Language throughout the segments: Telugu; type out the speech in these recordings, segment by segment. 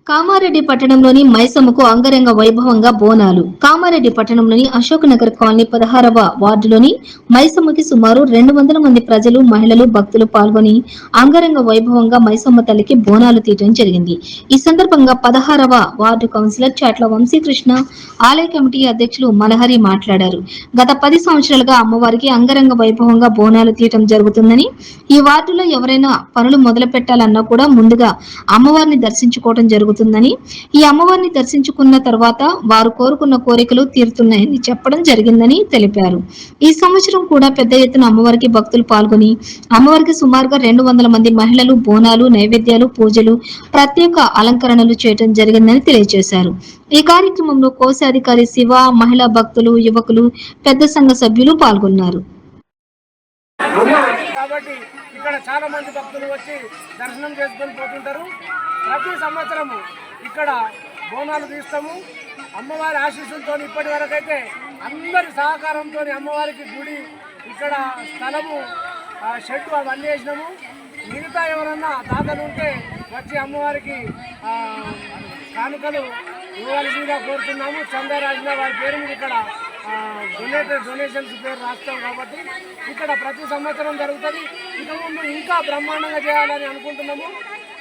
కామారెడ్డి పట్టణంలోని మైసమ్మకు అంగరంగ వైభవంగా బోనాలు. కామారెడ్డి పట్టణంలోని అశోక్ నగర్ కాలనీ 16వ వార్డులోని మైసమ్మకి సుమారు 200 మంది ప్రజలు, మహిళలు, భక్తులు పాల్గొని అంగరంగ వైభవంగా మైసమ్మ తల్లికి బోనాలు తీయడం జరిగింది. ఈ సందర్భంగా 16వ వార్డు కౌన్సిలర్ చాట్ల వంశీకృష్ణ, ఆలయ కమిటీ అధ్యక్షులు మలహరి మాట్లాడారు. గత 10 సంవత్సరాలుగా అమ్మవారికి అంగరంగ వైభవంగా బోనాలు తీయడం జరుగుతుందని, ఈ వార్డులో ఎవరైనా పనులు మొదలు పెట్టాలన్నా కూడా ముందుగా అమ్మవారిని దర్శించుకోవడం జరుగుతుందని, ఈ అమ్మవారిని దర్శించుకున్న తర్వాత వారు కోరుకున్న కోరికలు తీరుతున్నాయని చెప్పడం జరిగిందని తెలిపారు. ఈ సంవత్సరం కూడా పెద్ద ఎత్తున అమ్మవారికి భక్తులు పాల్గొని అమ్మవారికి సుమారుగా 200 మంది మహిళలు బోనాలు, నైవేద్యాలు, పూజలు, ప్రత్యేక అలంకరణలు చేయడం జరిగిందని తెలియజేశారు. ఈ కార్యక్రమంలో కోశాధికారి శివ, మహిళా భక్తులు, యువకులు, పెద్ద సంఘ సభ్యులు పాల్గొన్నారు. కాబట్టి ఇక్కడ చాలా మంది భక్తులు వచ్చి దర్శనం చేసుకొని పోతుంటారు. ప్రతి సంవత్సరము ఇక్కడ బోనాలు తీస్తాము. అమ్మవారి ఆశీస్సులతో ఇప్పటి వరకు అయితే అందరి సహకారంతో అమ్మవారికి గుడి, ఇక్కడ స్థలము, షెడ్డు అవన్నీ వేసినాము. మిగతా ఎవరన్నా దాతలు ఉంటే వచ్చి అమ్మవారికి కానుకలు ఇవ్వాల్సిందిగా కోరుతున్నాము. చందా రాజున వారి పేరు మీద ఇక్కడ డొనేషన్స్ పేరు రాస్తాం కాబట్టి ఇక్కడ ప్రతి సంవత్సరం జరుగుతుంది. ఇక ముందు ఇంకా బ్రహ్మాండంగా చేయాలని అనుకుంటున్నాము.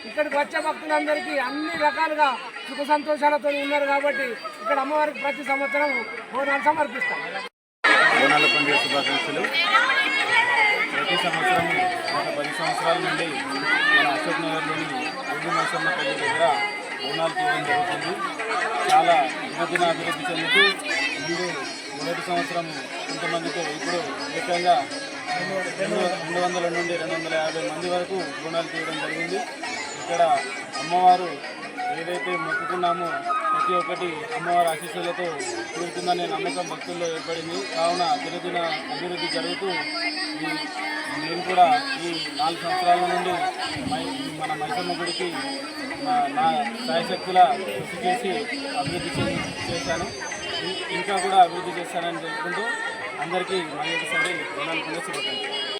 ఇక్కడికి వచ్చే భక్తులందరికీ అన్ని రకాలుగా సుఖ సంతోషాలతో ఉన్నారు కాబట్టి ఇక్కడ అమ్మవారికి ప్రతి సంవత్సరం బోనాలు సమర్పిస్తాం. బోనాల పండుగ శుభాకాంక్షలు. ప్రతి సంవత్సరం గత 10 సంవత్సరాల నుండి మన అశోక్ నగర్లోని ఉర్దూ మైసమ్మ తల్లి దగ్గర బోనాలు తీయడం జరుగుతుంది. చాలా దినదిన అభివృద్ధి చెందుతూ మొదటి సంవత్సరం కొంతమందితో ఇప్పుడు ఏకంగా 200 నుండి 250 మంది వరకు బోనాలు తీయడం జరిగింది. ఇక్కడ అమ్మవారు ఏదైతే మొక్కుకున్నామో ప్రతి ఒక్కటి అమ్మవారి ఆశీస్సులతో తీరుతుందనే నమ్మకం భక్తుల్లో ఏర్పడింది. కావున దినదిన అభివృద్ధి జరుగుతూ నేను కూడా ఈ 4 సంవత్సరాల నుండి మన మైసమ్మ గుడికి నా సాయశక్తుల కృషి చేసి అభివృద్ధి చేశాను. ఇంకా కూడా అభివృద్ధి చేస్తానని తెలుపుకుంటూ అందరికీ మళ్ళీ ఒకసారి బోనాల పండుగ శుభాకాంక్షలు.